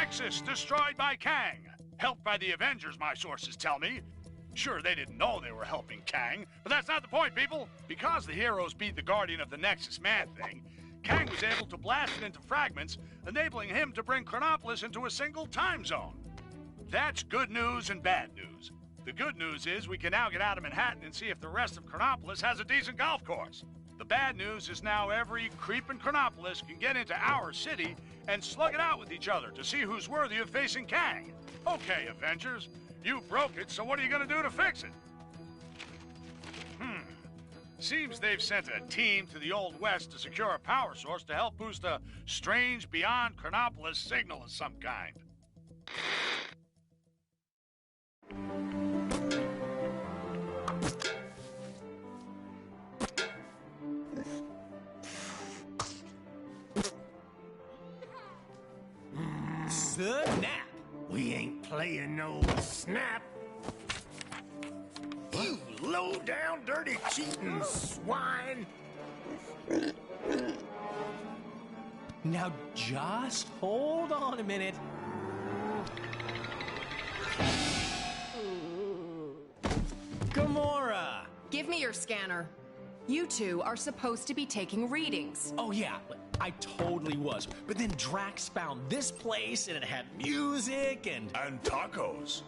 Nexus destroyed by Kang. Helped by the Avengers, my sources tell me. Sure, they didn't know they were helping Kang, but that's not the point, people. Because the heroes beat the Guardian of the Nexus Man-Thing, Kang was able to blast it into fragments, enabling him to bring Chronopolis into a single time zone. That's good news and bad news. The good news is we can now get out of Manhattan and see if the rest of Chronopolis has a decent golf course. The bad news is now every creep in Chronopolis can get into our city and slug it out with each other to see who's worthy of facing Kang. Okay, Avengers, you broke it, so what are you gonna do to fix it? Seems they've sent a team to the Old West to secure a power source to help boost a strange beyond Chronopolis signal of some kind. Snap! We ain't playing no snap. You low-down, dirty, cheating swine! Now just hold on a minute. Gamora! Give me your scanner. You two are supposed to be taking readings. Oh yeah, I totally was. But then Drax found this place and it had music and tacos.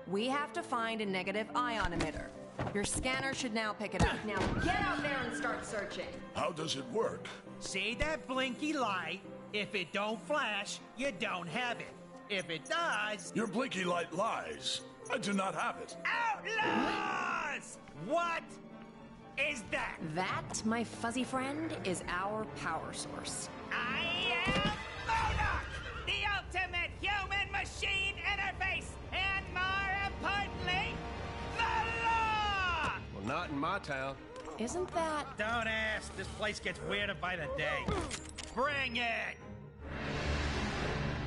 We have to find a negative ion emitter. Your scanner should now pick it up. Now get out there and start searching. How does it work? See that blinky light? If it don't flash, you don't have it. If it does... Your blinky light lies. I do not have it. Outlaws! What is that? That, my fuzzy friend, is our power source. I am MODOK, the ultimate human-machine interface, and more importantly, the law! Well, not in my town. Isn't that... Don't ask. This place gets weirder by the day. Bring it!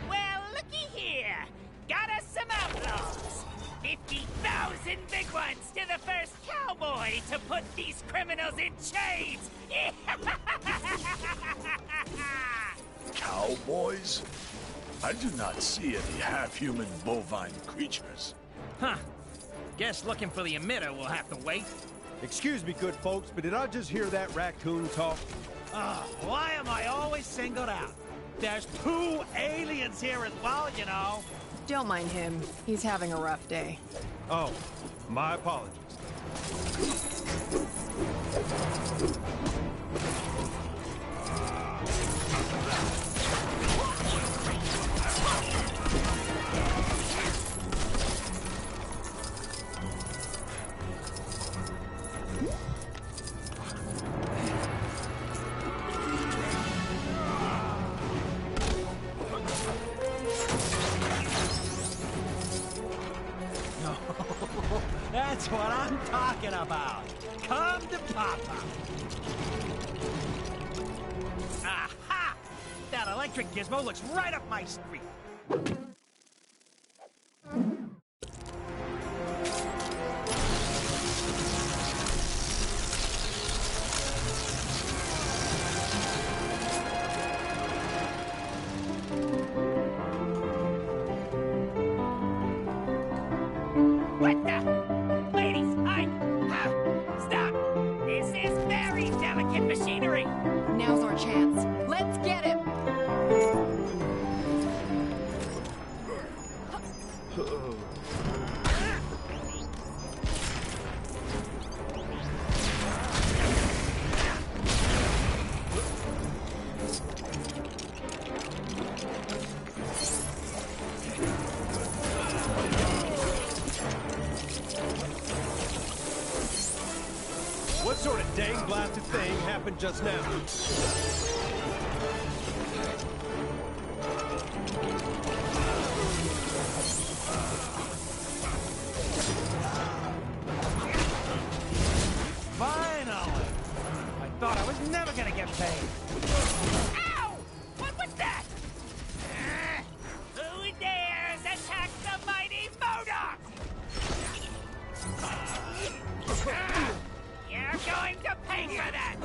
Well, looky here. Got us some outlaws. 50,000 big ones to the first cowboy to put these criminals in chains! Cowboys? I do not see any half-human bovine creatures. Huh. Guess looking for the emitter will have to wait. Excuse me, good folks, but did I just hear that raccoon talk? Why am I always singled out? There's 2 aliens here as well, you know. Don't mind him. He's having a rough day. Oh, my apologies. That's what I'm talking about. Come to Papa. Aha! That electric gizmo looks right up my street. What the? Ladies, stop! This is very delicate machinery! Now's our chance. Let's get him! What sort of dang blasted thing happened just now? Finally! I thought I was never gonna get paid. Ow! What was that? Who dares attack the mighty MODOK? You're going to pay for that!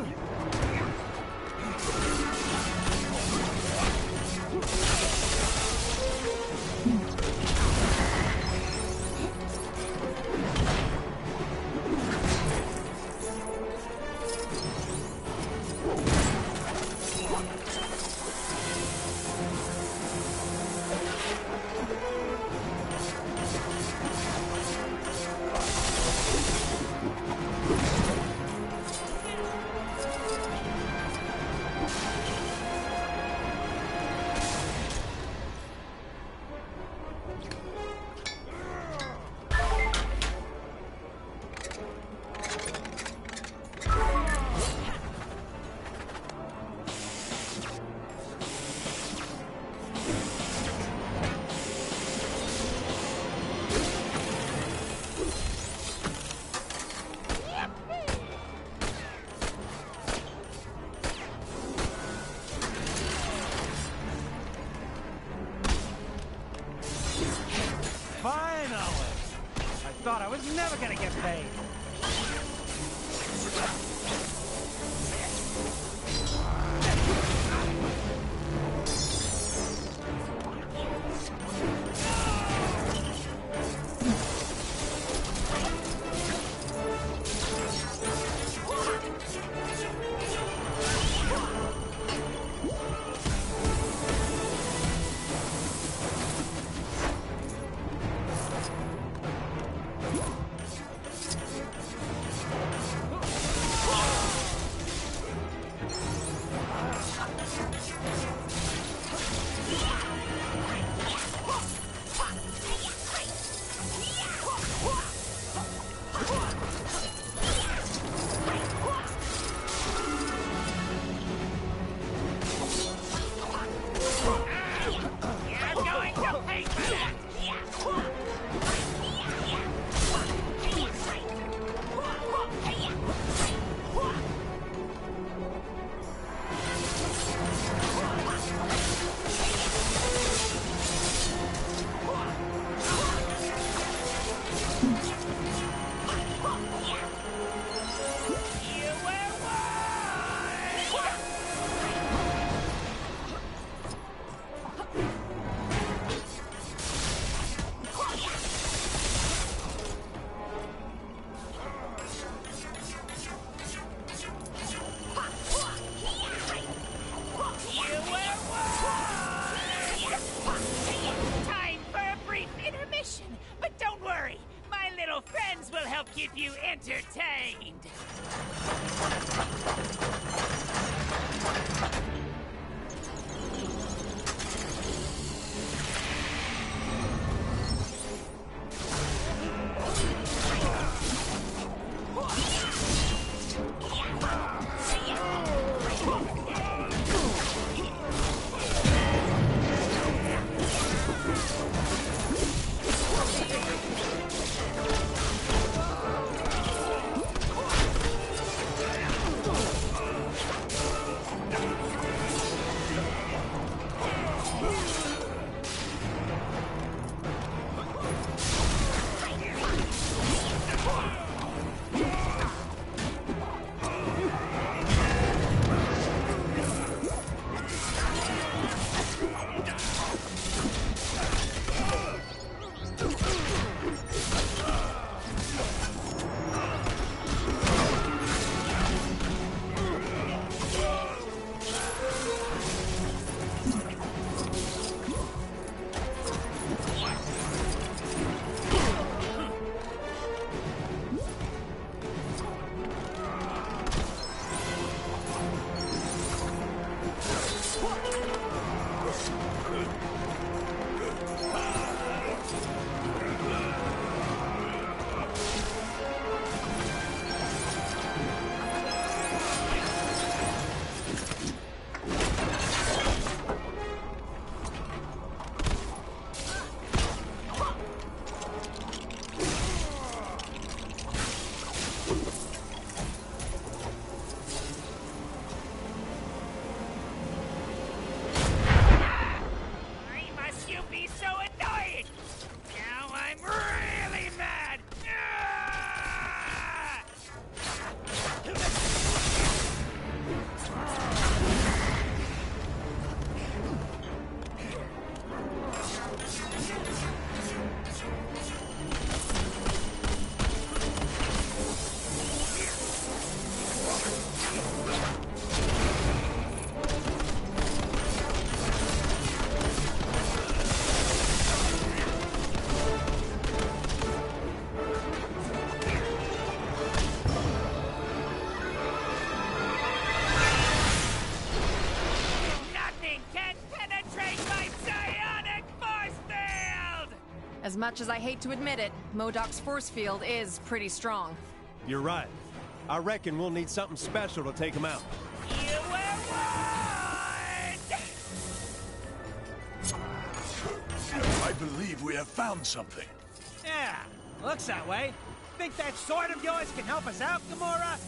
gonna get paid. Keep you entertained. As much as I hate to admit it, MODOK's force field is pretty strong. You're right. I reckon we'll need something special to take him out. You were warned! I believe we have found something. Yeah, looks that way. Think that sword of yours can help us out, Gamora?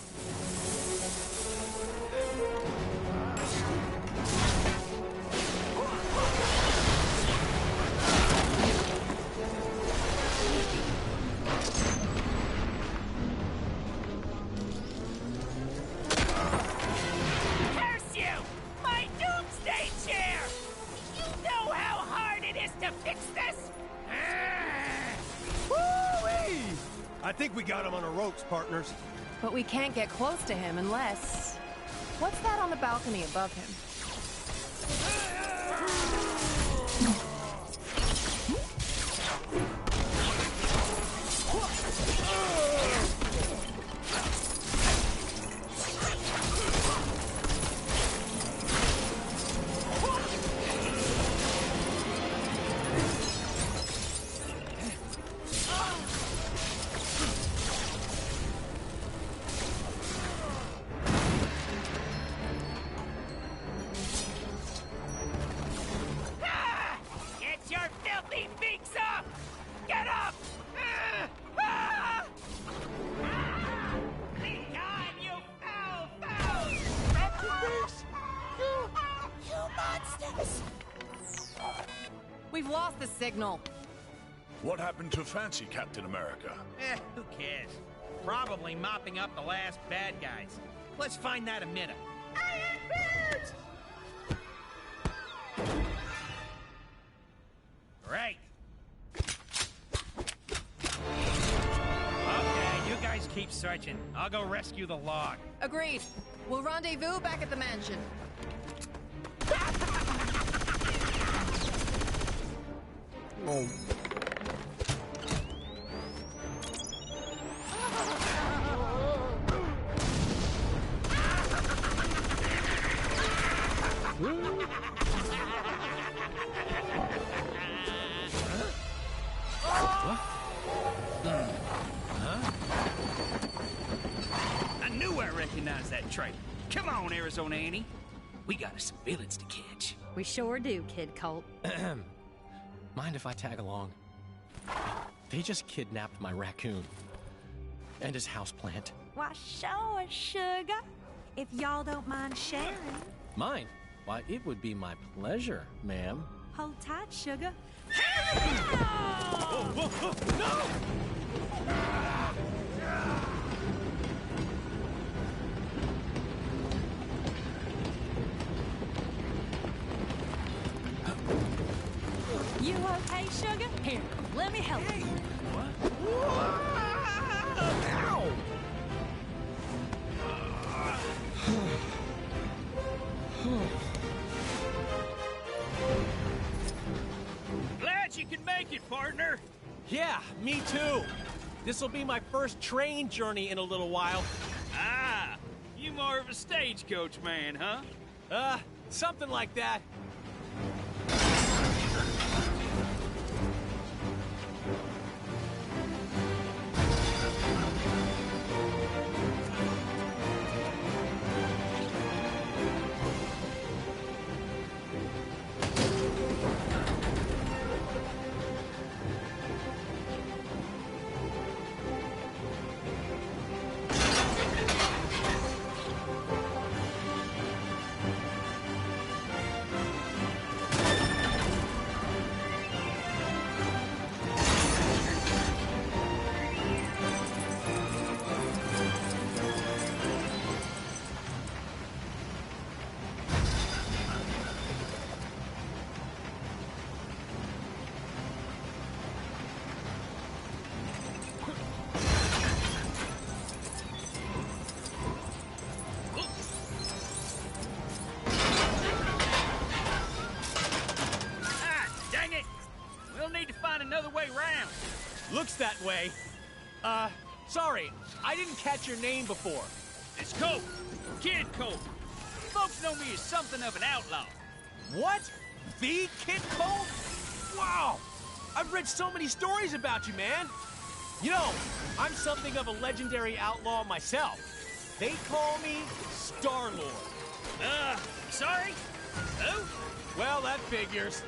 think we got him on the ropes, partners. But we can't get close to him unless... What's that on the balcony above him? We've lost the signal. What happened to Fancy Captain America? Who cares? Probably mopping up the last bad guys. Let's find that emitter. Right. Okay, you guys keep searching. I'll go rescue the log. Agreed. We'll rendezvous back at the mansion. Oh. I knew I recognized that trait. Come on, Arizona Annie. We got some villains to catch. We sure do, Kid Colt. Mind if I tag along? They just kidnapped my raccoon. And his houseplant. Why, sure, sugar. If y'all don't mind sharing. Mine? Why, it would be my pleasure, ma'am. Hold tight, sugar. You okay, sugar? Here, let me help you. Glad you can make it, partner. Yeah, me too. This'll be my first train journey in a little while. Ah, you more of a stagecoach man, huh? Something like that. Looks that way. Sorry, I didn't catch your name before. It's Colt. Kid Colt. Folks know me as something of an outlaw. What? The Kid Colt? Wow! I've read so many stories about you, man. You know, I'm something of a legendary outlaw myself. They call me Star-Lord. Sorry? Who? Well, that figures.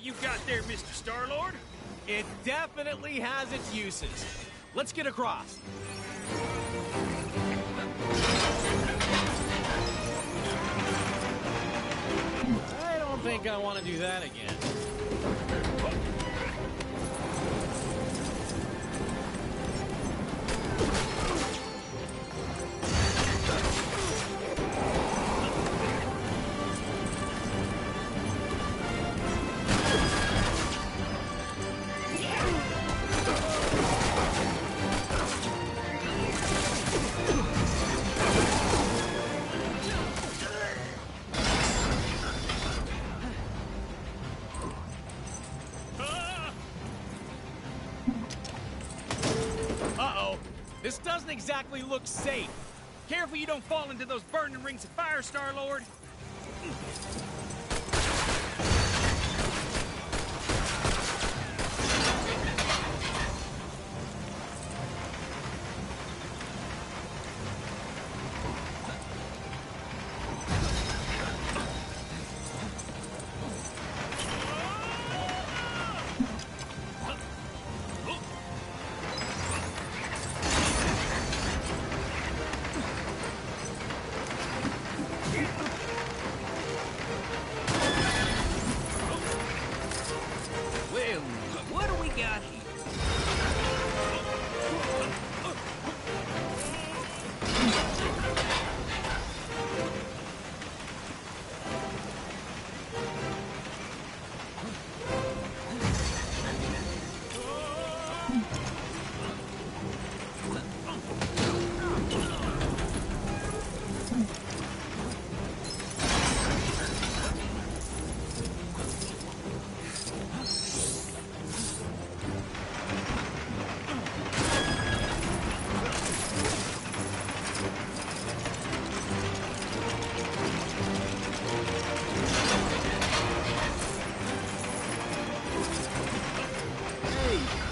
You got there, Mr. Star-Lord. It definitely has its uses. Let's get across. I don't think I want to do that again. This doesn't exactly look safe. Careful you don't fall into those burning rings of fire, Star-Lord.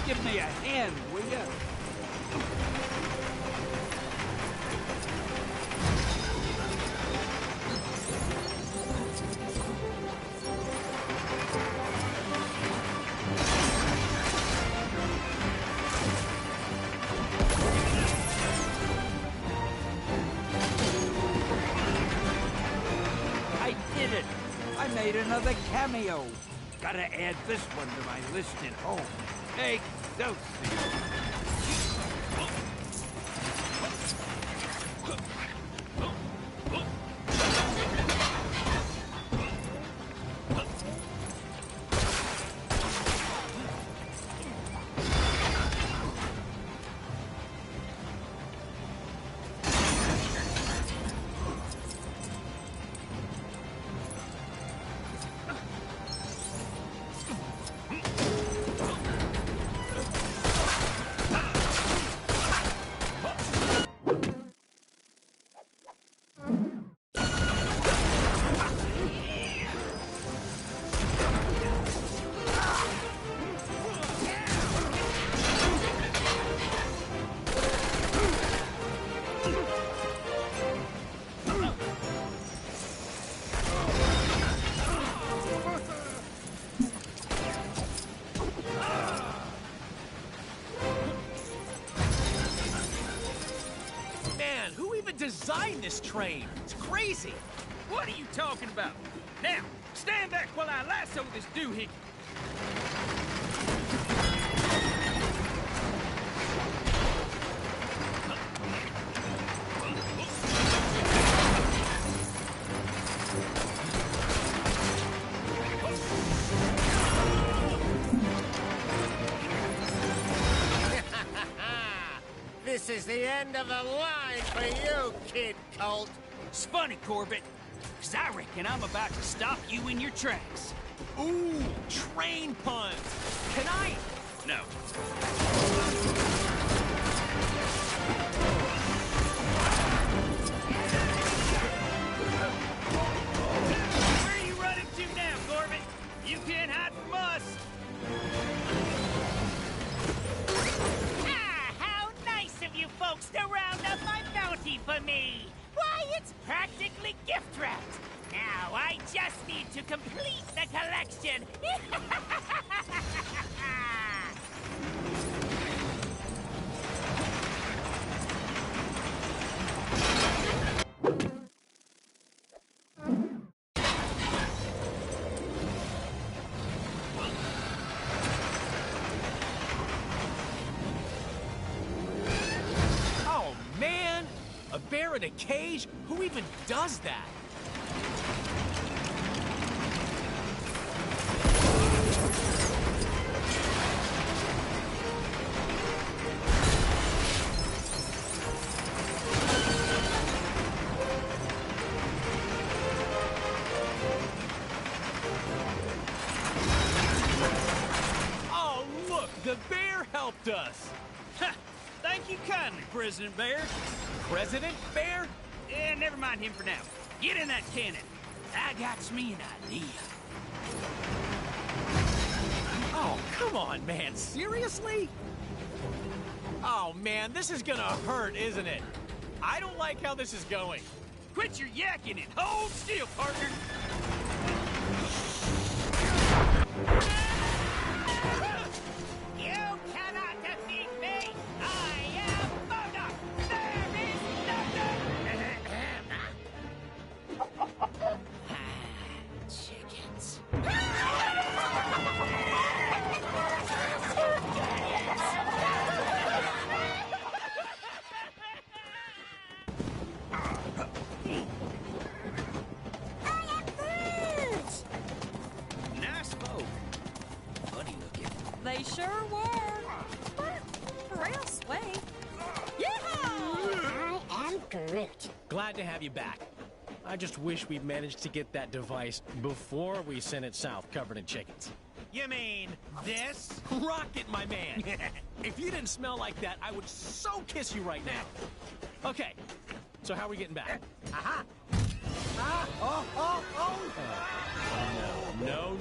Give me a hand, will ya? I did it! I made another cameo. Gotta add this one to my list at home. Excelsior! Designed this train. It's crazy. What are you talking about? Now, stand back while I lasso this doohickey. This is the end of the line for you, Kid Colt. It's funny, Corbett, 'cause I reckon I'm about to stop you in your tracks. Ooh, train puns. Can I? No. Where are you running to now, Corbett? You can't hide from us. You folks to round up my bounty for me. Why, it's practically gift wrapped. Now I just need to complete the collection. bear in a cage? Who even does that? Oh, look! The bear helped us! Thank you kindly, President Bear. President Bear? Never mind him for now. Get in that cannon. I got me an idea. Oh, come on, man. Seriously? Oh, man, this is gonna hurt, isn't it? I don't like how this is going. Quit your yakking and hold still, partner. You cannot defeat me. I am Modoc. There is nothing. Chickens. Nice folk. Funny looking. They sure were. Real sweet. Yeehaw! I am Groot. Glad to have you back. I just wish we'd managed to get that device before we sent it south covered in chickens. You mean this? Rocket, my man! If you didn't smell like that, I would so kiss you right now. Okay, so how are we getting back? Aha! No.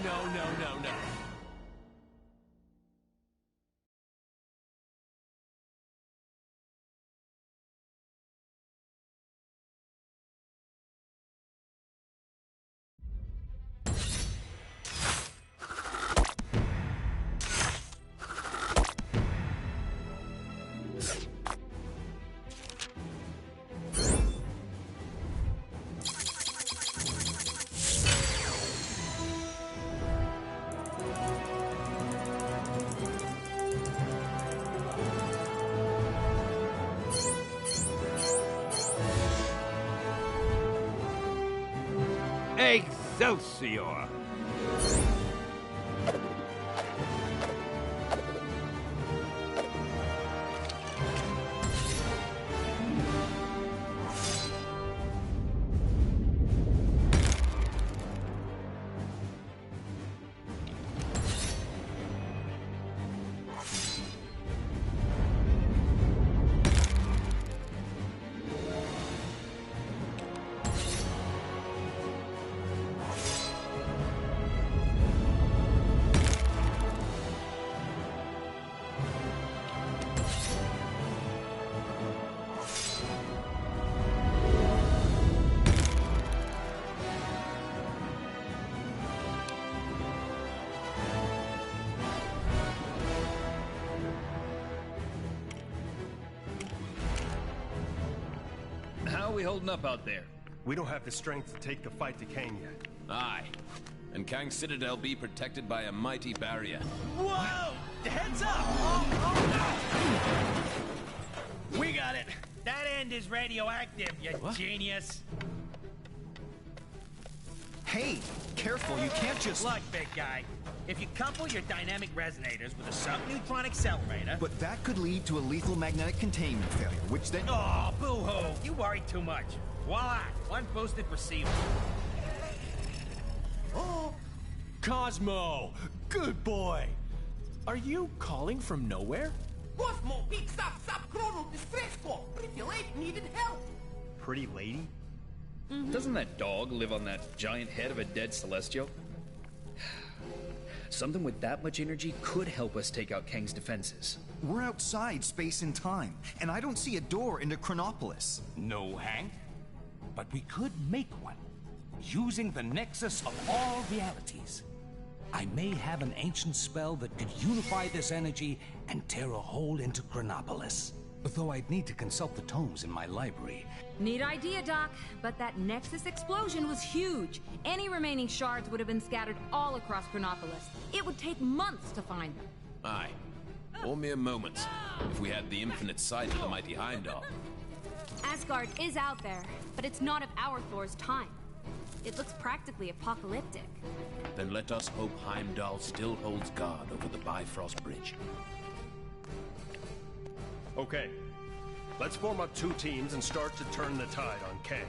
Excelsior! How are we holding up out there? We don't have the strength to take the fight to Kang yet. Aye. And Kang's Citadel be protected by a mighty barrier. Whoa! Heads up! We got it. That end is radioactive, you genius. Hey, careful, you can't just... Look, big guy. If you couple your dynamic resonators with a subneutron accelerator... But that could lead to a lethal magnetic containment failure, which then... Oh, boo-hoo. You worry too much. Voila, one boosted receiver. Oh, Cosmo! Good boy! Are you calling from nowhere? Cosmo, big stop chrono distress call. Pretty lady needed help. Pretty lady? Doesn't that dog live on that giant head of a dead Celestial? Something with that much energy could help us take out Kang's defenses. We're outside space and time, and I don't see a door into Chronopolis. No, Hank. But we could make one, using the nexus of all realities. I may have an ancient spell that could unify this energy and tear a hole into Chronopolis. Though I'd need to consult the tomes in my library. Neat idea, Doc, but that Nexus explosion was huge. Any remaining shards would have been scattered all across Chronopolis. It would take months to find them. Aye. Or mere moments, if we had the infinite sight of the mighty Heimdall. Asgard is out there, but it's not of our Thor's time. It looks practically apocalyptic. Then let us hope Heimdall still holds guard over the Bifrost Bridge. Okay. Let's form up 2 teams and start to turn the tide on Kang.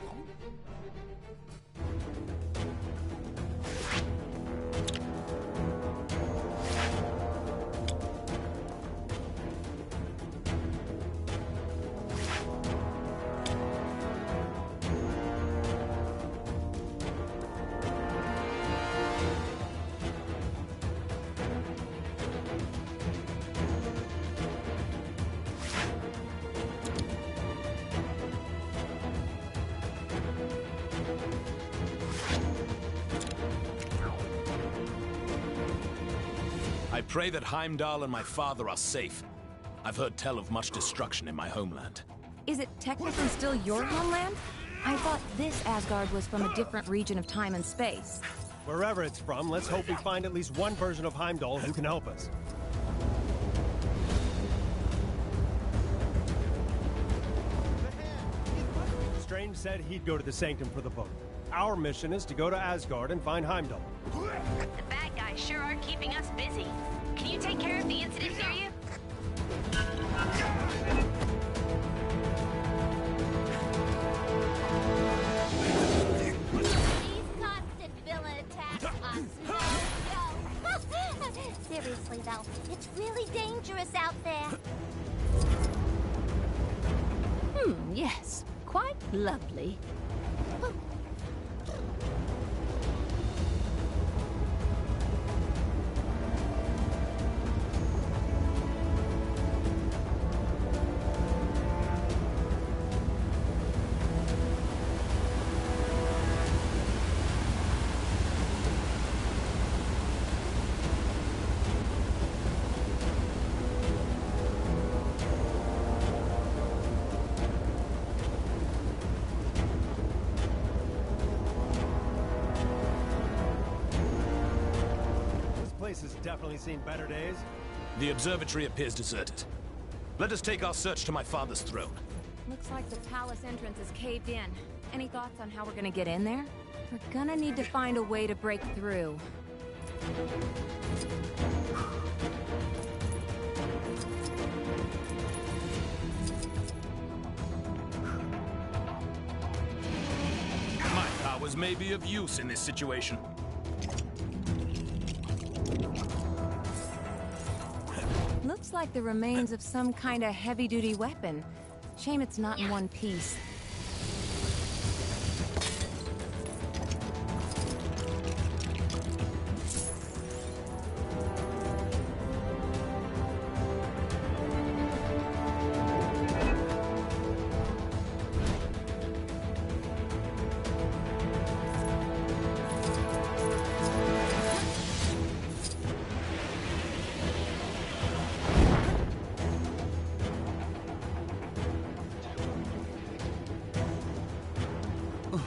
I pray that Heimdall and my father are safe. I've heard tell of much destruction in my homeland. Is it technically still your homeland? I thought this Asgard was from a different region of time and space. Wherever it's from, let's hope we find at least one version of Heimdall who can help us. Strange said he'd go to the Sanctum for the boat. Our mission is to go to Asgard and find Heimdall. The bad guys sure are keeping us busy. Can you take care of the incident near you? These constant villain attacks us. No. Seriously, though, it's really dangerous out there. Yes. Quite lovely. This has definitely seen better days. The observatory appears deserted. Let us take our search to my father's throne. Looks like the palace entrance is caved in. Any thoughts on how we're gonna get in there? We're gonna need to find a way to break through. My powers may be of use in this situation. Looks like the remains of some kind of heavy-duty weapon. Shame it's not in one piece.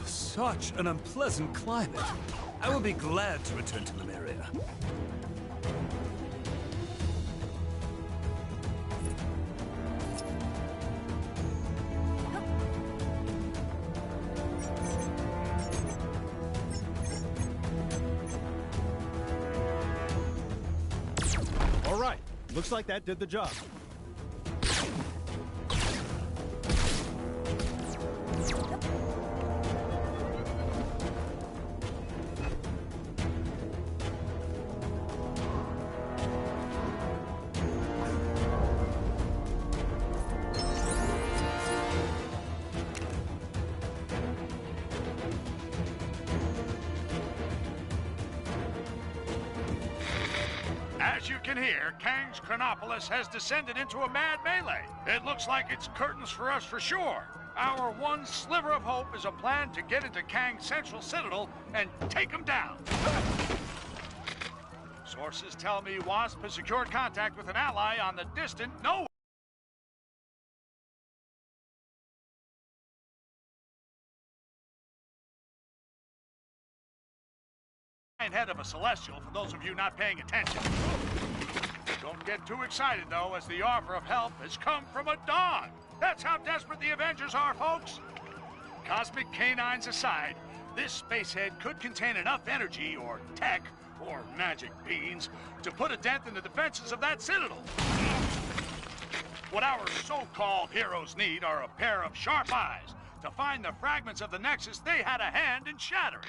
Such an unpleasant climate. I will be glad to return to Lemuria. All right, looks like that did the job. As you can hear, Kang's Chronopolis has descended into a mad melee. It looks like it's curtains for us for sure. Our one sliver of hope is a plan to get into Kang's central citadel and take him down. Sources tell me Wasp has secured contact with an ally on the distant Nowhere. Head of a Celestial, for those of you not paying attention. Don't get too excited, though, as the offer of help has come from a dog. That's how desperate the Avengers are, folks. Cosmic canines aside, this spacehead could contain enough energy or tech or magic beans to put a dent in the defenses of that citadel. What our so-called heroes need are a pair of sharp eyes to find the fragments of the Nexus they had a hand in shattering.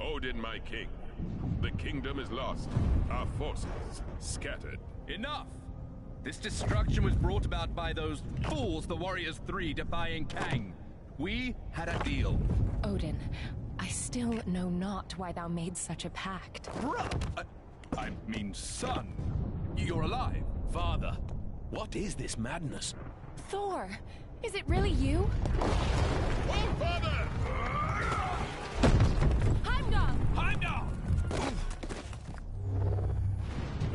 Odin, my king. The kingdom is lost. Our forces scattered. Enough! This destruction was brought about by those fools, the Warriors 3, defying Kang. We had a deal. Odin, I still know not why thou made such a pact. I mean, son, you're alive. Father, what is this madness? Thor, is it really you? Oh, father! Heimdall! Heimdall!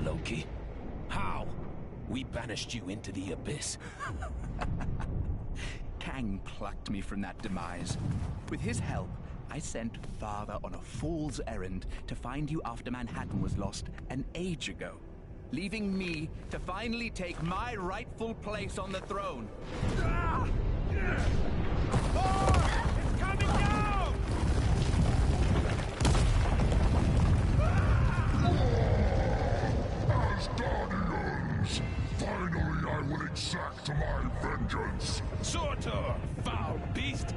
Loki, how? We banished you into the abyss. Kang plucked me from that demise. With his help, I sent Father on a fool's errand to find you after Manhattan was lost an age ago, leaving me to finally take my rightful place on the throne. Thor! It's coming down! As Guardians, finally I will exact my vengeance. Surtur, foul beast!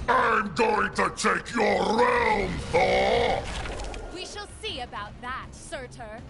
I'm going to take your realm, Thor! We shall see about that, Surtur.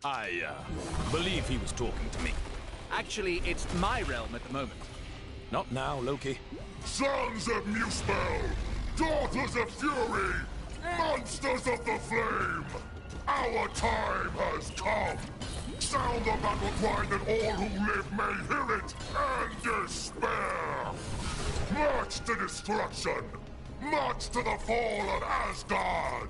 I believe he was talking to me. Actually, it's my realm at the moment. Not now, Loki. Sons of Muspel! Daughters of Fury! Monsters of the Flame! Our time has come! Sound the battle cry that all who live may hear it and despair! March to destruction! March to the fall of Asgard!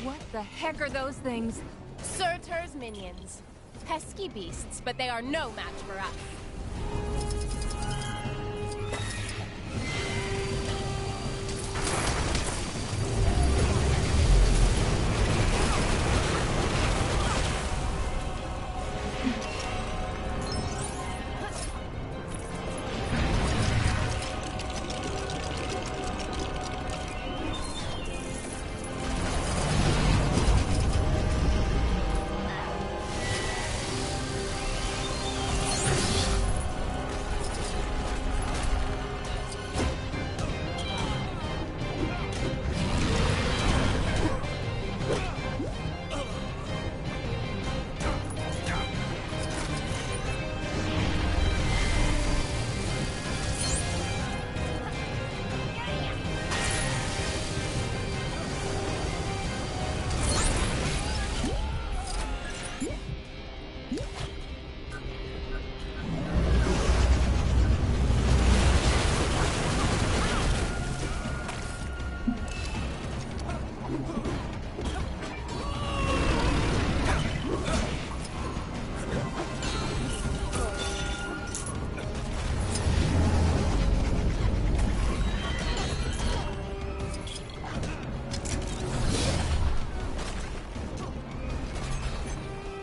What the heck are those things? Surtur's minions. Pesky beasts, but they are no match for us.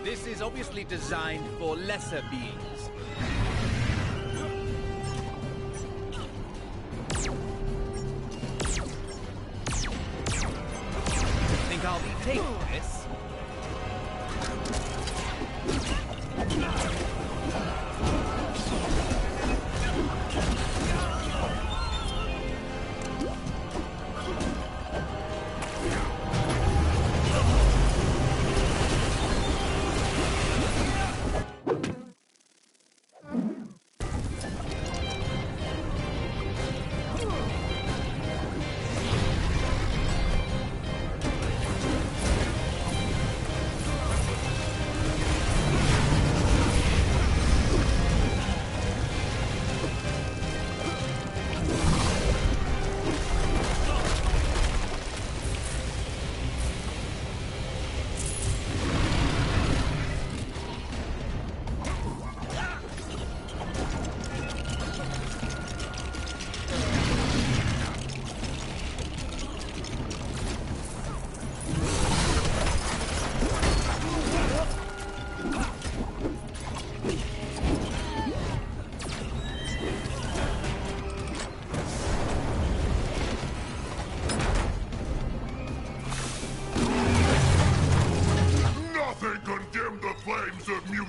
This is obviously designed for lesser beings.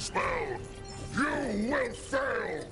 spell! You will fail!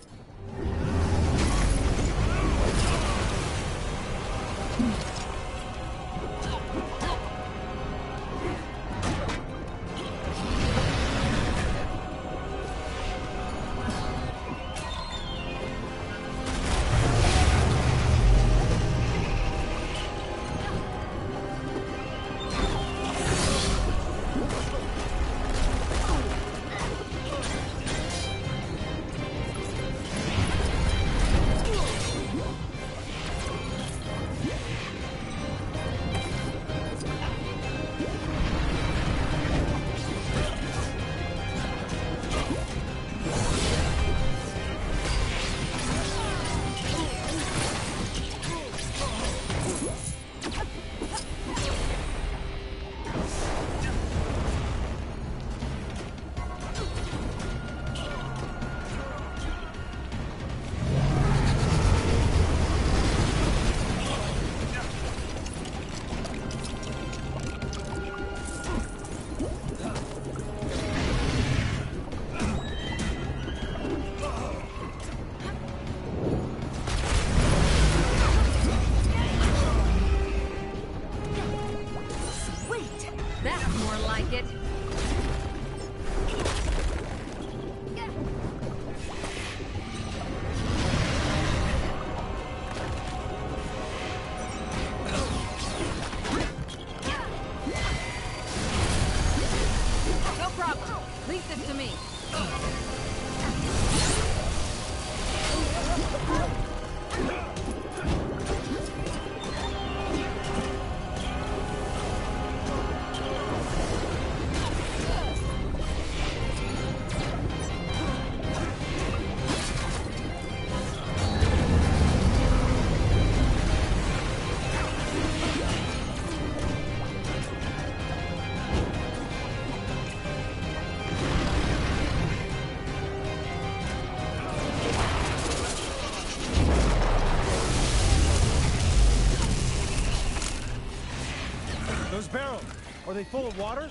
Barrels. Are they full of water?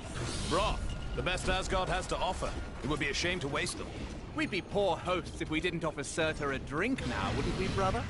Broth. The best Asgard has to offer. It would be a shame to waste them. We'd be poor hosts if we didn't offer Surtur a drink now, wouldn't we, brother?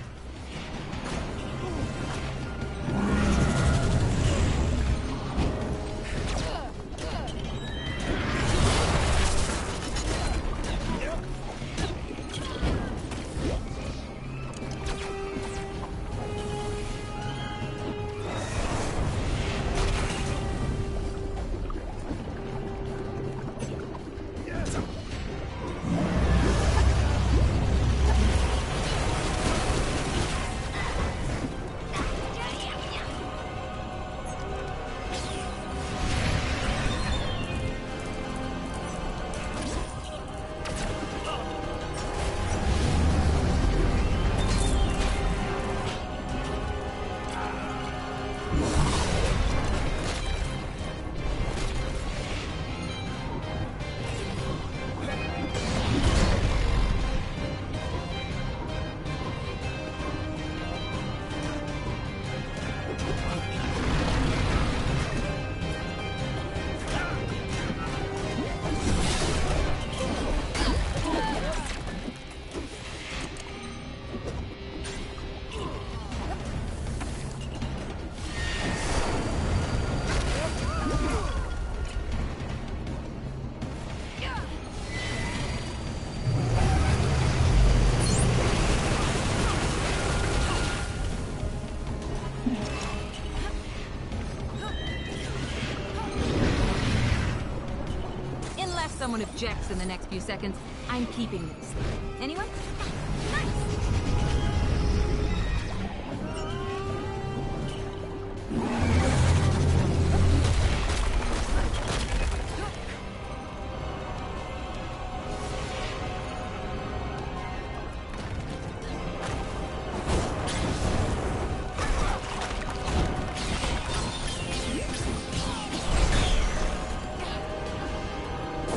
someone objects in the next few seconds, I'm keeping this. Anyone? Nice!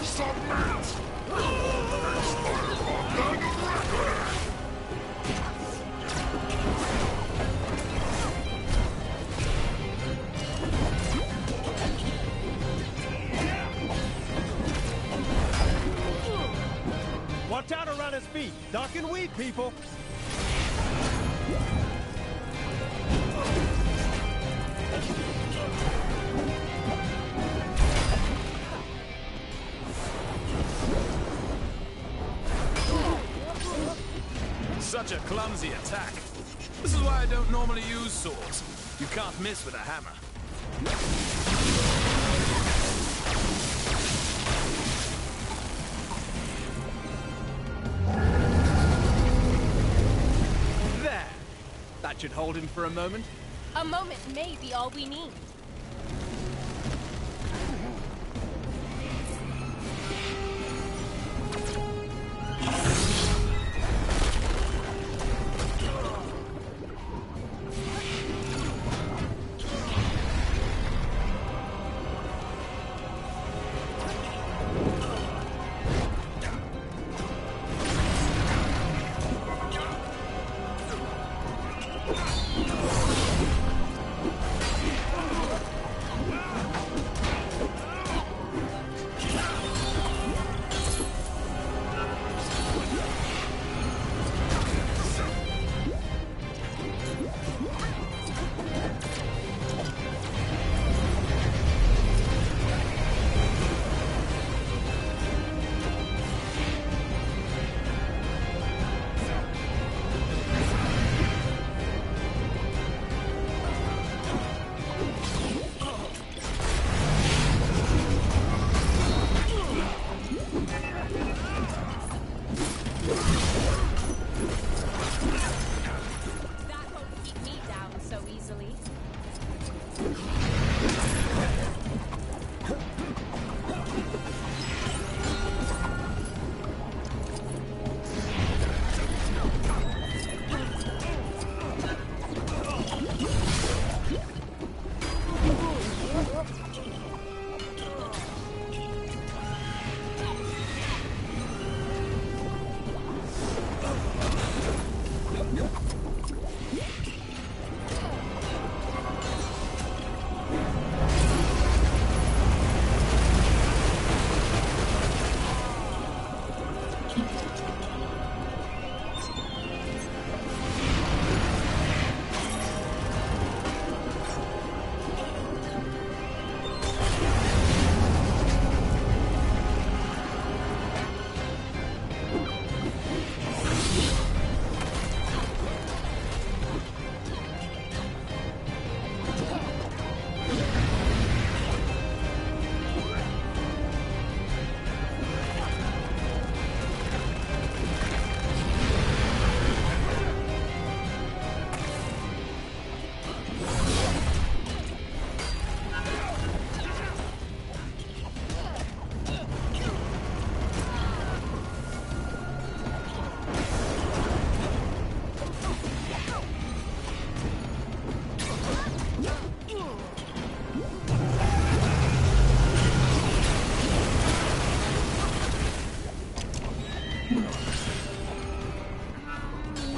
Submit! Inspired by has feet. Duck and weave, people. Such a clumsy attack. This is why I don't normally use swords. You can't miss with a hammer. There! That should hold him for a moment. A moment may be all we need.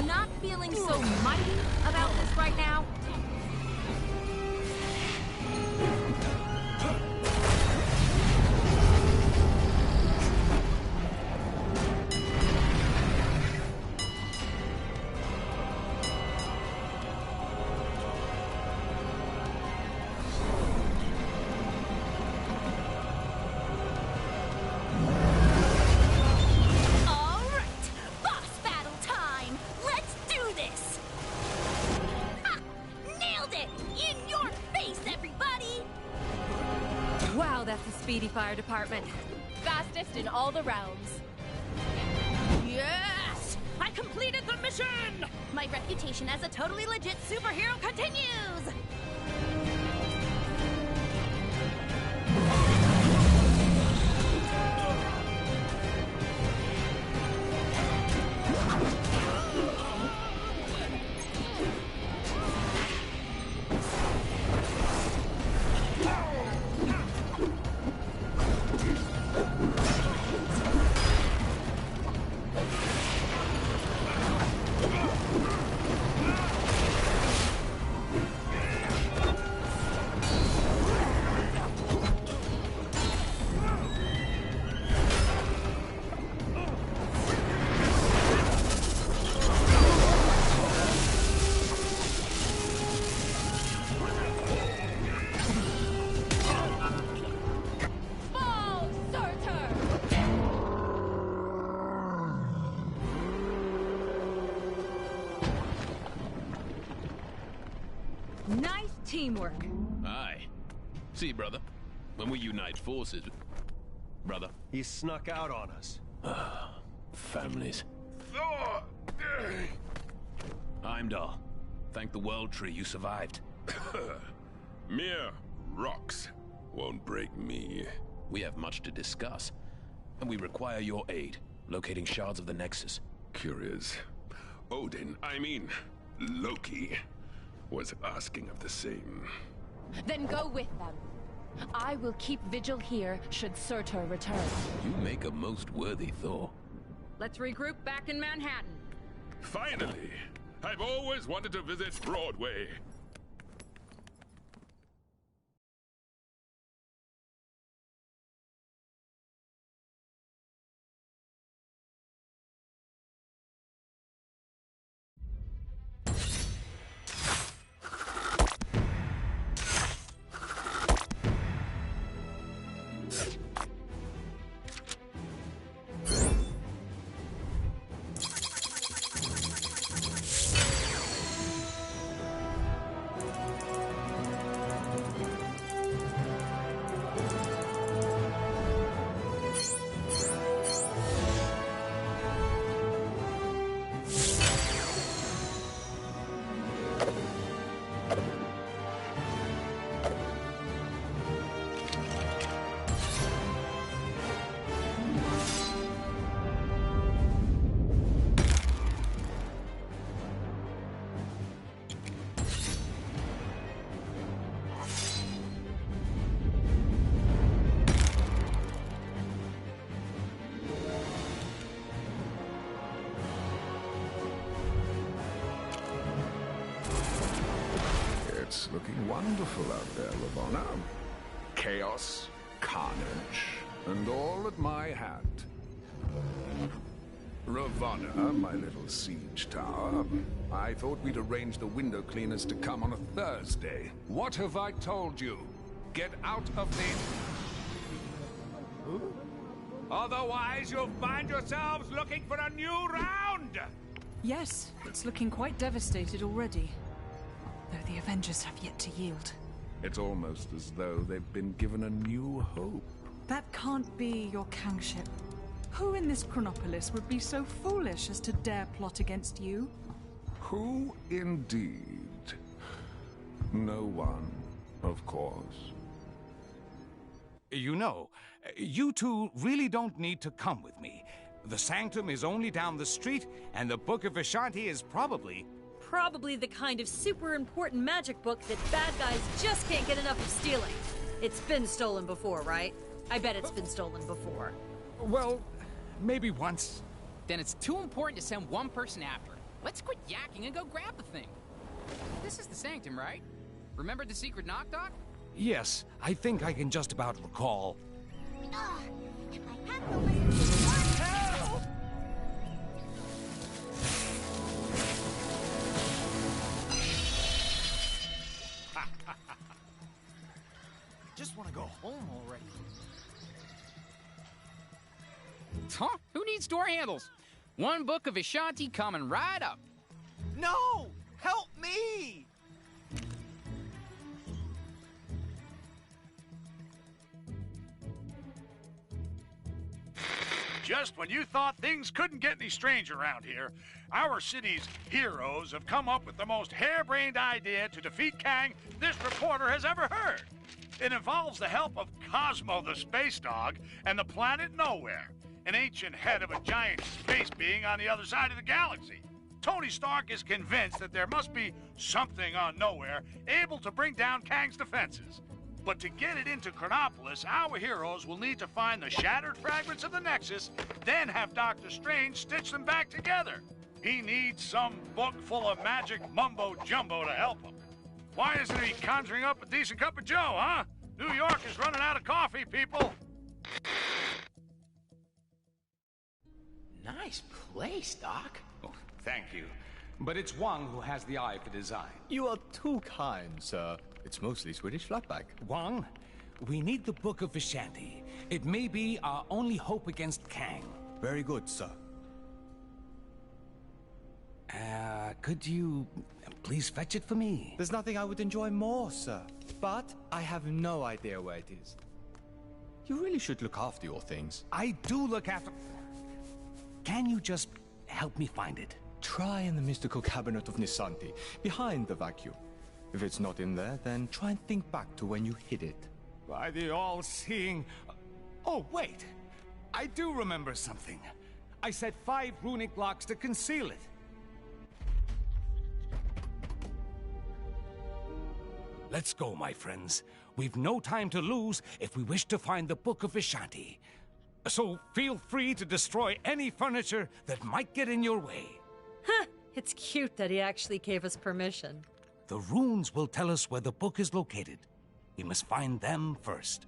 Not feeling so mighty about this right now. Wow, that's the speedy fire department. Fastest in all the realms. Yes! I completed the mission! My reputation as a totally legit superhero continues! Nice teamwork. Aye. See, brother, when we unite forces... Brother? He snuck out on us. Families. Heimdall, thank the World Tree you survived. Mere rocks won't break me. We have much to discuss, and we require your aid, locating shards of the Nexus. Curious. Odin, I mean, Loki, was asking of the same. Then go with them. I will keep vigil here should Surtur return. You make a most worthy Thor. Let's regroup back in Manhattan. Finally! I've always wanted to visit Broadway. It's looking wonderful out there, Ravonna. Chaos, carnage, and all at my hand. Ravonna, my little siege tower, I thought we'd arrange the window cleaners to come on a Thursday. What have I told you? Get out of the... Otherwise, you'll find yourselves looking for a new round! Yes, it's looking quite devastated already. Though the Avengers have yet to yield. It's almost as though they've been given a new hope. That can't be your kingship. Who in this Chronopolis would be so foolish as to dare plot against you? Who indeed? No one, of course. You know, you two really don't need to come with me. The Sanctum is only down the street, and the Book of Vishanti is probably the kind of super important magic book that bad guys just can't get enough of stealing. It's been stolen before, right? I bet it's been stolen before. Well, maybe once. Then it's too important to send one person after it. Let's quit yakking and go grab the thing. This is the Sanctum, right? Remember the secret knock, Doc? Yes, I think I can just about recall. If I have to listen to one help! Just want to go home already. Huh? Who needs door handles? One Book of Vishanti coming right up. No! Help me! Just when you thought things couldn't get any strange around here, our city's heroes have come up with the most harebrained idea to defeat Kang this reporter has ever heard. It involves the help of Cosmo the space dog and the planet Nowhere, an ancient head of a giant space being on the other side of the galaxy. Tony Stark is convinced that there must be something on Nowhere able to bring down Kang's defenses. But to get it into Chronopolis, our heroes will need to find the shattered fragments of the Nexus, then have Doctor Strange stitch them back together. He needs some book full of magic mumbo-jumbo to help him. Why isn't he conjuring up a decent cup of joe, huh? New York is running out of coffee, people. Nice place, Doc. Oh, thank you. But it's Wang who has the eye for design. You are too kind, sir. It's mostly Swedish flatback. Wang, we need the Book of Vishanti. It may be our only hope against Kang. Very good, sir. Could you please fetch it for me? There's nothing I would enjoy more, sir. But I have no idea where it is. You really should look after your things. I do look after... Can you just help me find it? Try in the mystical cabinet of Nisanti, behind the vacuum. If it's not in there, then try and think back to when you hid it. By the all-seeing... Oh, wait! I do remember something. I set 5 runic blocks to conceal it. Let's go, my friends. We've no time to lose if we wish to find the Book of Vishanti. So feel free to destroy any furniture that might get in your way. Huh, it's cute that he actually gave us permission. The runes will tell us where the book is located. We must find them first.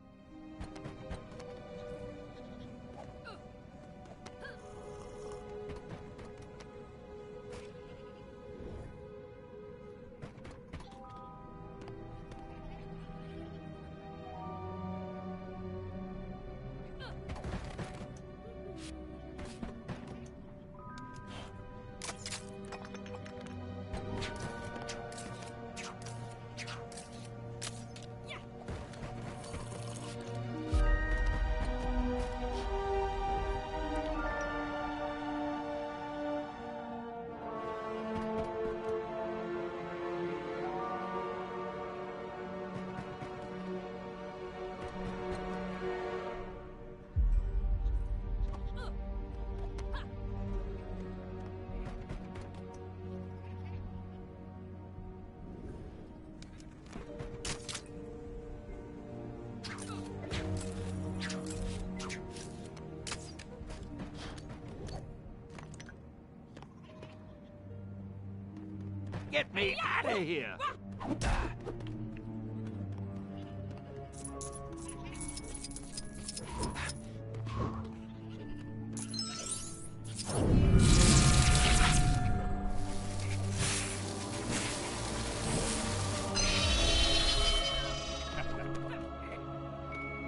Get me out of here!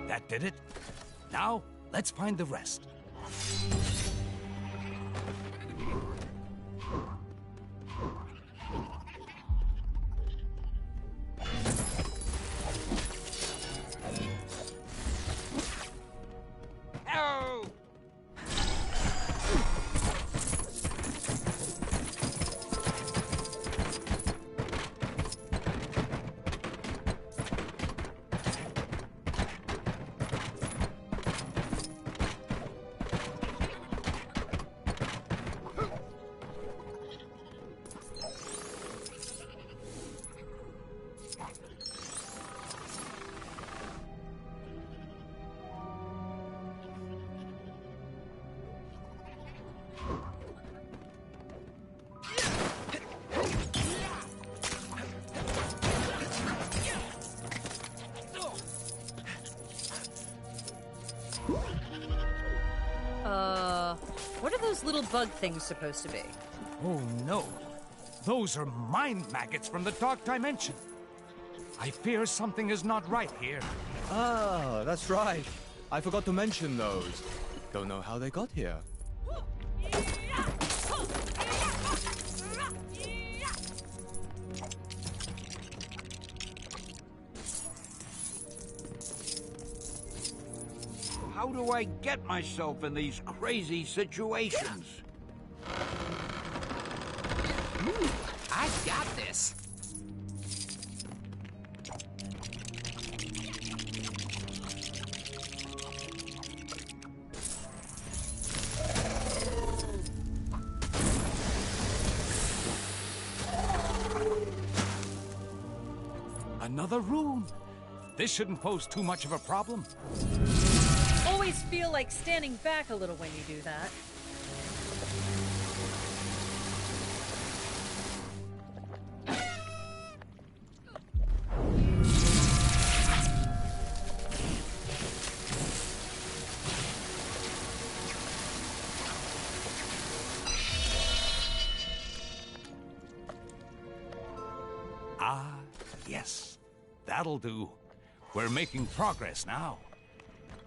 That did it. Now, let's find the rest. What are those little bug things supposed to be? Oh no. Those are mind maggots from the Dark Dimension. I fear something is not right here. Ah, that's right. I forgot to mention those. Don't know how they got here. How do I get myself in these crazy situations? Ooh, I got this. Another rune. This shouldn't pose too much of a problem. Always feel like standing back a little when you do that. Ah, yes. That'll do. We're making progress now.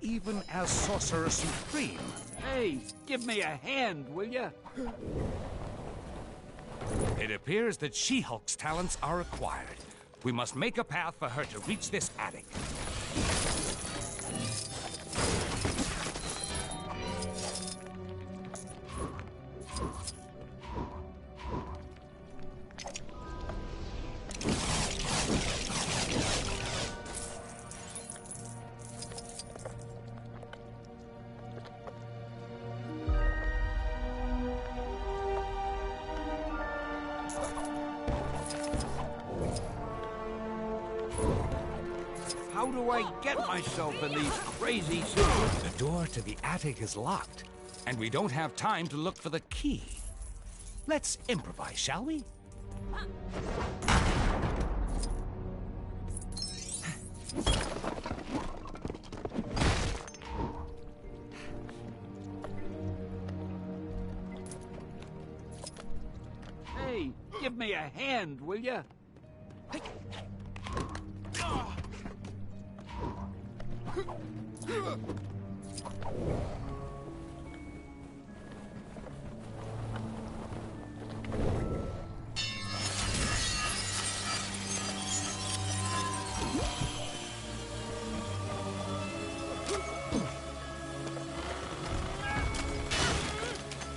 Even as Sorcerer Supreme. Hey, give me a hand, will ya? It appears that She-Hulk's talents are acquired. We must make a path for her to reach this attic. How do I get myself in these crazy suits? The door to the attic is locked, and we don't have time to look for the key. Let's improvise, shall we? Hey, give me a hand, will ya?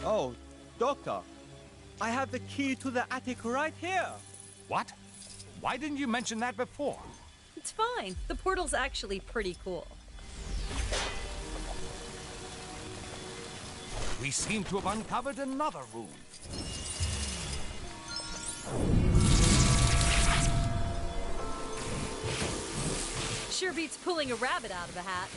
Oh, Doctor, I have the key to the attic right here. What? Why didn't you mention that before? It's fine. The portal's actually pretty cool. We seem to have uncovered another room. Sure beats pulling a rabbit out of a hat.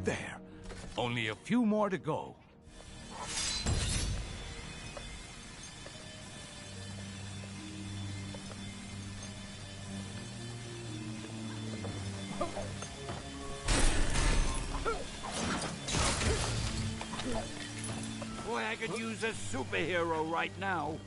There. Only a few more to go. Boy, I could use a superhero right now.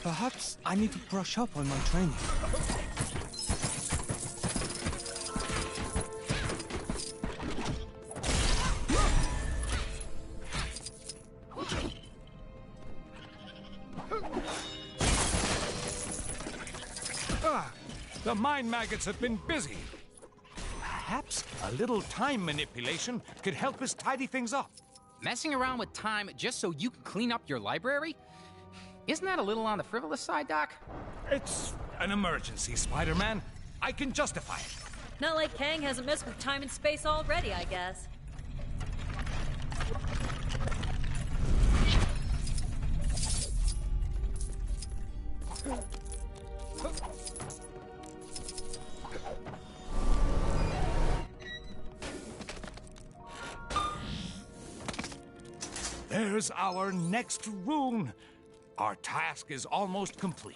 Perhaps I need to brush up on my training. The mind maggots have been busy. Perhaps a little time manipulation could help us tidy things up. Messing around with time just so you can clean up your library? Isn't that a little on the frivolous side, Doc? It's an emergency, Spider-Man. I can justify it. Not like Kang hasn't messed with time and space already, I guess. There's our next rune. Our task is almost complete.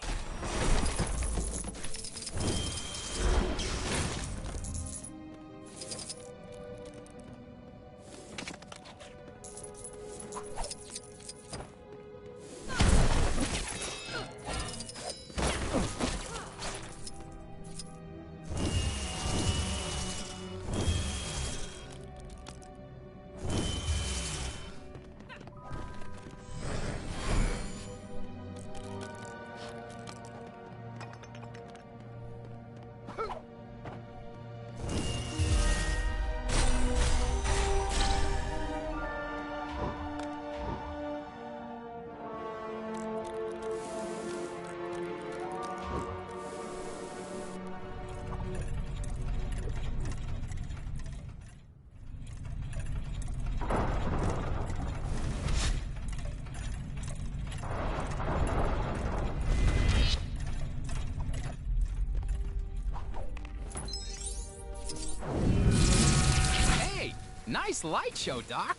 Nice light show, Doc.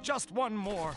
Just one more.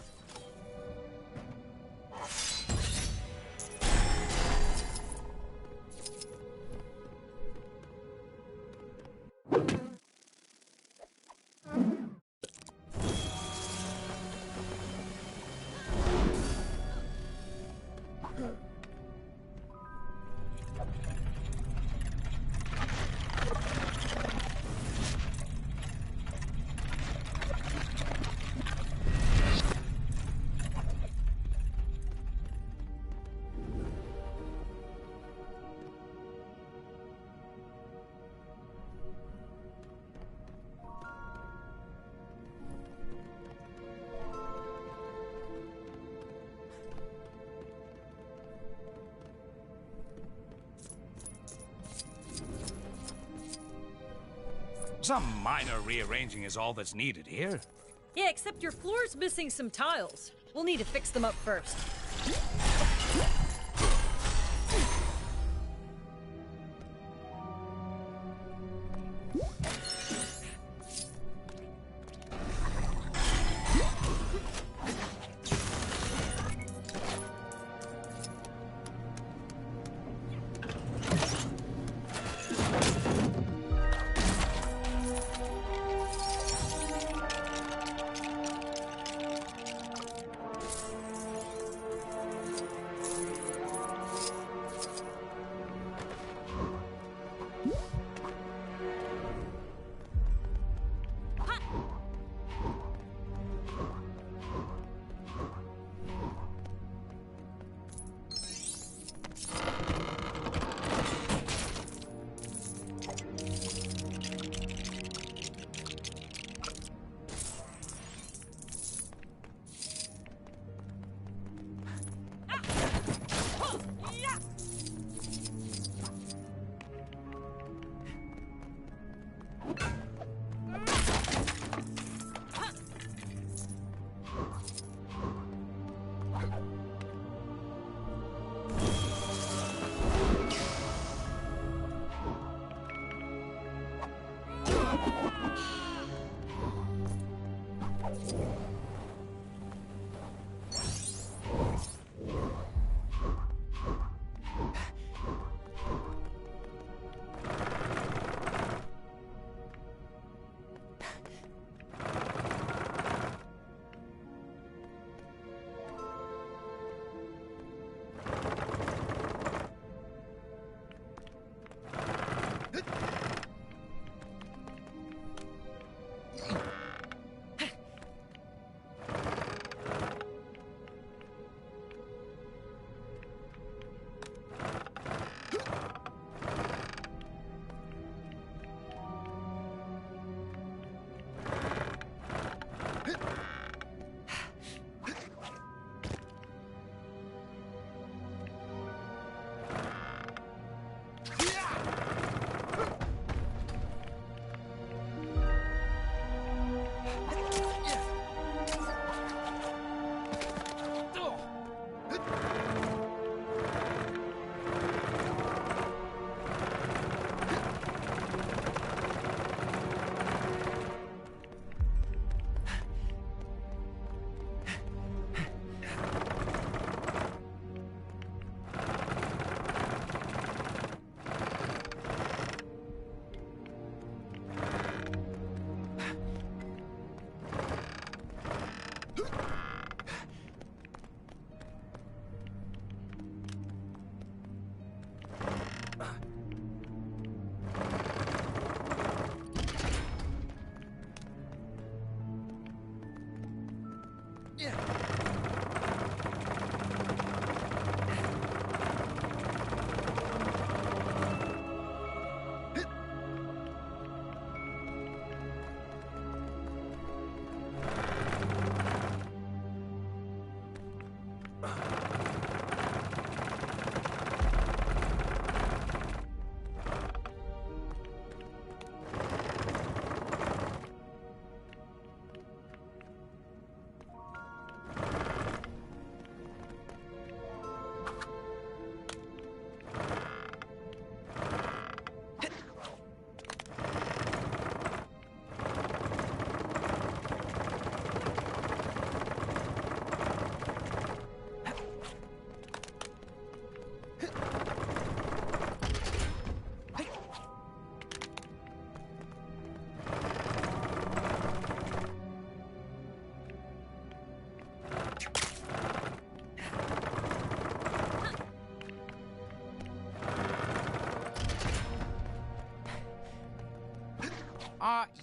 Some minor rearranging is all that's needed here. Yeah, except your floor's missing some tiles. We'll need to fix them up first.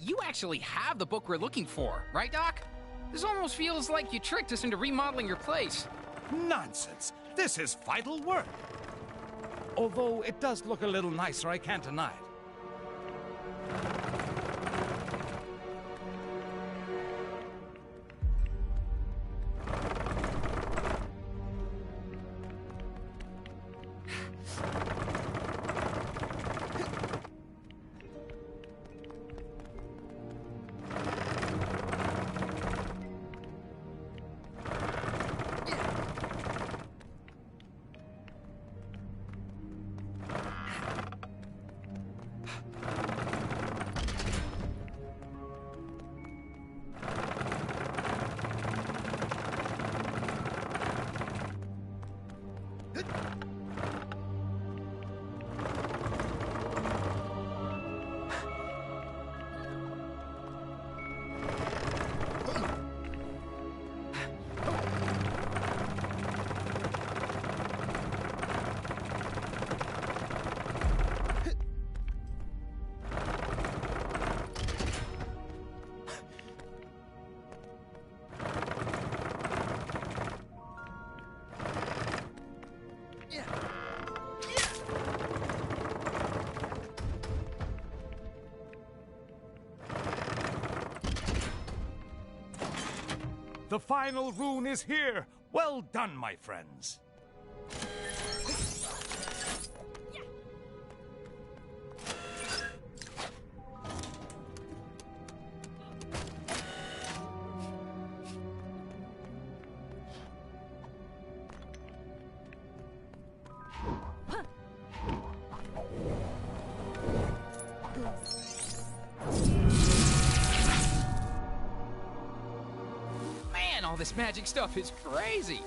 You actually have the book we're looking for, right, Doc? This almost feels like you tricked us into remodeling your place. Nonsense! This is vital work. Although it does look a little nicer, I can't deny it. The final rune is here! Well done, my friends! All this magic stuff is crazy.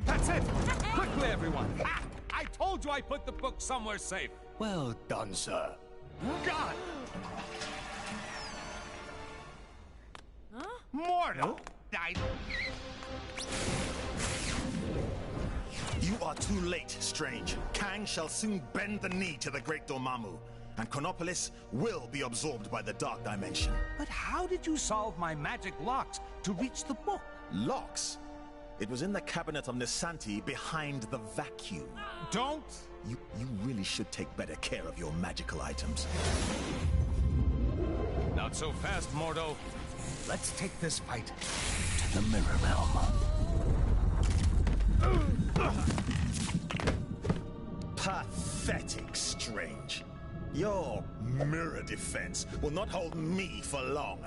That's it! Quickly, everyone! Ah, I told you I put the book somewhere safe! Well done, sir. God! Huh? Mortal! You are too late, Strange. Kang shall soon bend the knee to the great Dormammu, and Chronopolis will be absorbed by the Dark Dimension. But how did you solve my magic locks to reach the book? Locks? It was in the cabinet of Nisanti behind the vacuum. Don't! You really should take better care of your magical items. Not so fast, Mordo. Let's take this fight to the Mirror Realm. Pathetic, Strange. Your mirror defense will not hold me for long.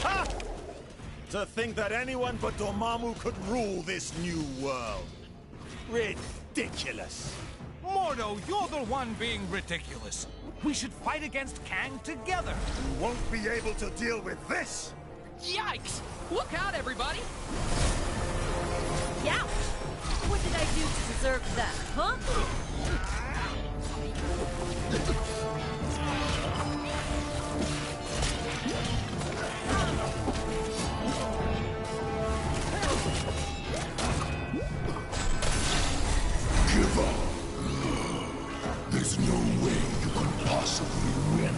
Ha! To think that anyone but Dormammu could rule this new world. Ridiculous. Mordo, you're the one being ridiculous. We should fight against Kang together. You won't be able to deal with this. Yikes! Look out, everybody! Youch! What did I do to deserve that, huh? Give up. There's no way you can possibly win.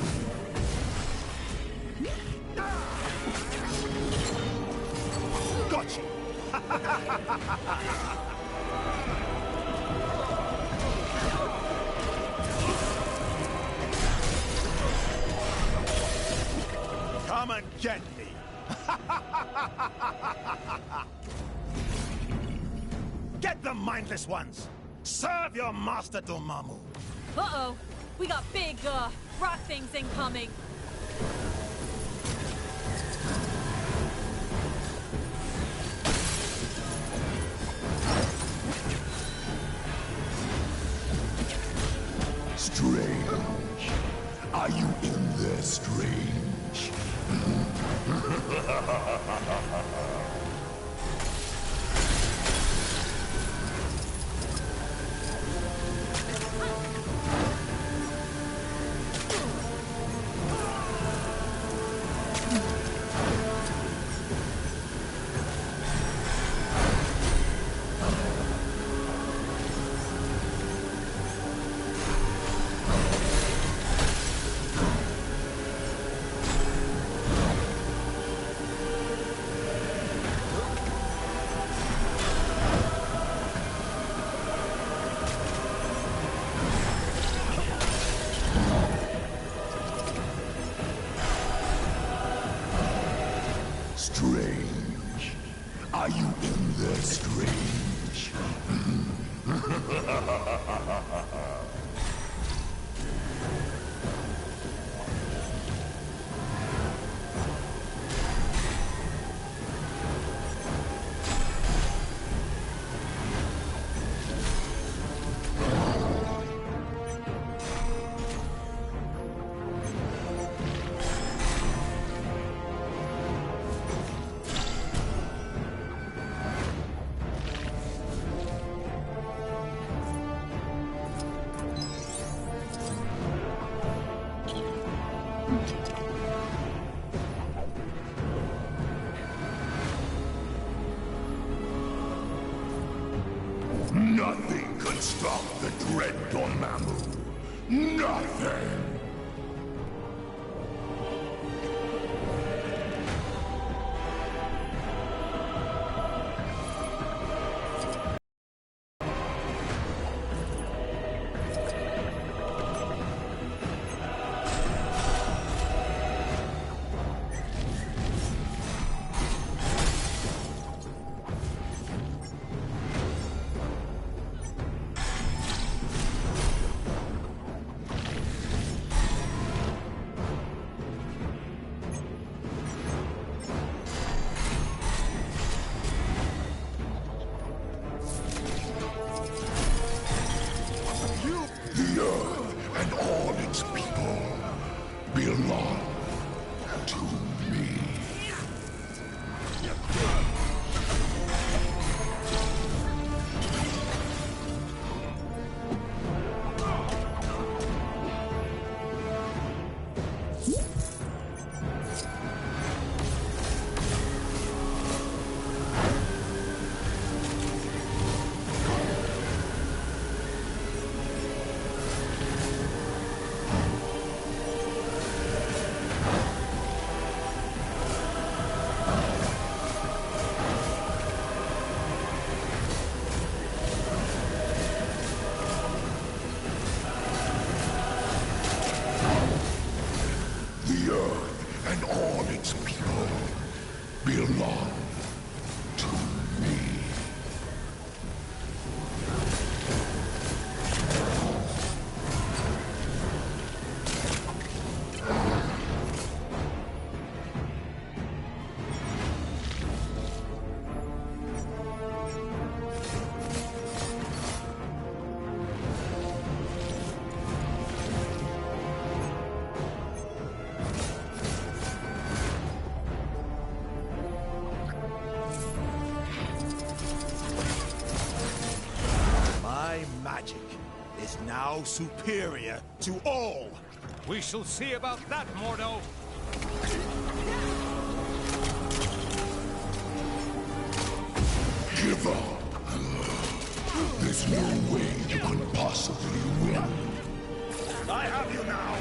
Gotcha! Come and get me! Get the mindless ones! Serve your master, Dormammu! Uh-oh. We got big, rock things incoming. Strange. Are you in there, Strange? Nothing can stop the dread Dormammu. Nothing! The Earth and all its people belong to me. The Earth and all its people belong to me. My magic is now superior to all. We shall see about that, Mordo. Give up. There's no way you can possibly win. I have you now.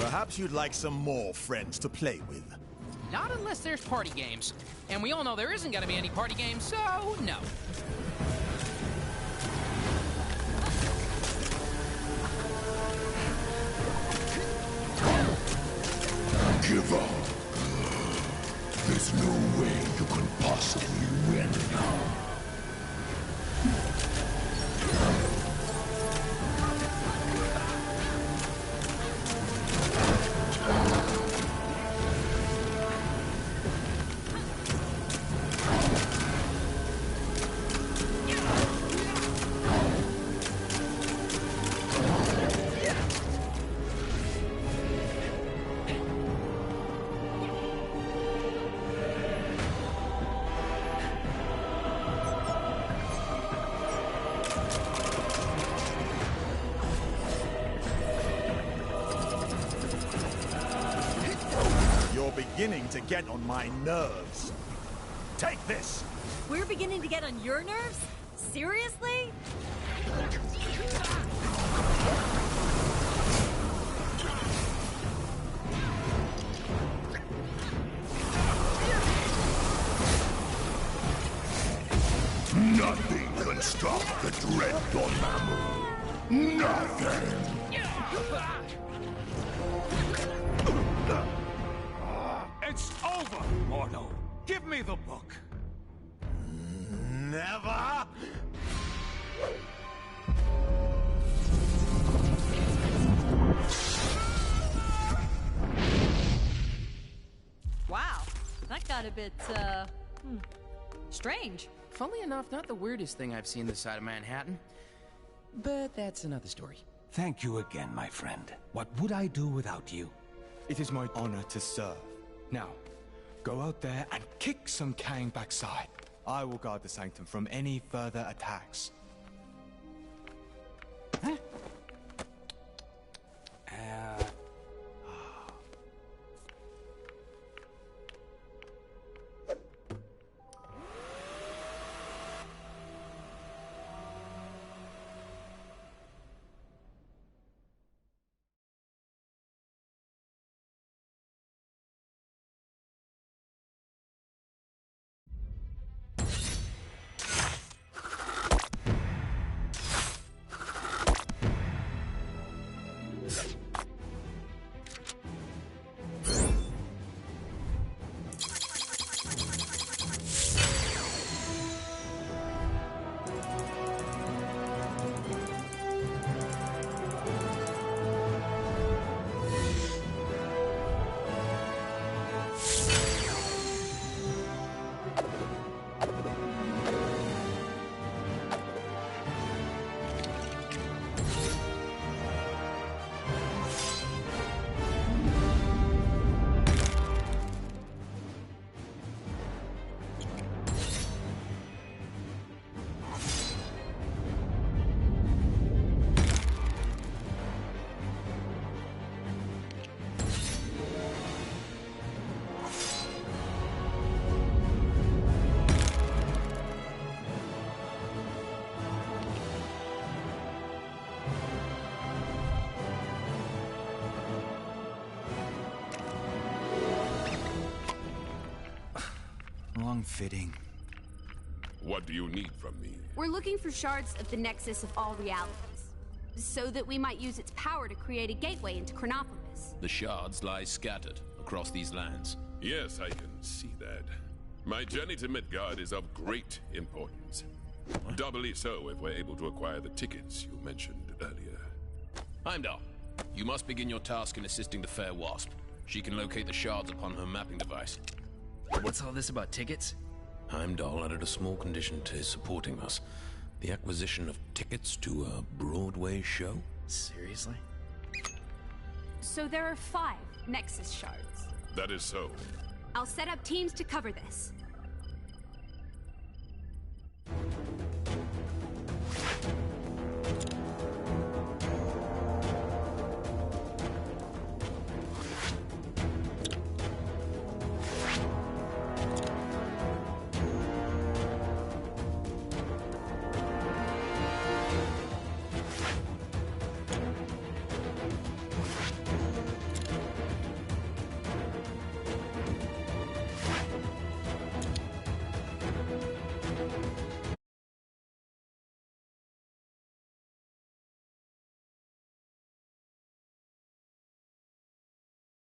Perhaps you'd like some more friends to play with. Not unless there's party games. And we all know there isn't gonna be any party games, so no. Give up. There's no way you can possibly win. beginning to get on my nerves. Take this! We're beginning to get on your nerves? Seriously? Nothing can stop the dread Dormammu. Nothing! It's over, Mordo. Give me the book. Never! Wow, that got a bit, strange. Funnily enough, not the weirdest thing I've seen this side of Manhattan. But that's another story. Thank you again, my friend. What would I do without you? It is my honor to serve. Now, go out there and kick some Kang backside. I will guard the Sanctum from any further attacks. Huh? Fitting. What do you need from me? We're looking for shards of the Nexus of all realities, so that we might use its power to create a gateway into Chronopolis. The shards lie scattered across these lands. Yes, I can see that. My journey to Midgard is of great importance. Doubly so if we're able to acquire the tickets you mentioned earlier. Heimdall, you must begin your task in assisting the Fair Wasp. She can locate the shards upon her mapping device. What's all this about tickets? Heimdall added a small condition to his supporting us. The acquisition of tickets to a Broadway show? Seriously? So there are 5 Nexus shards. That is so. I'll set up teams to cover this.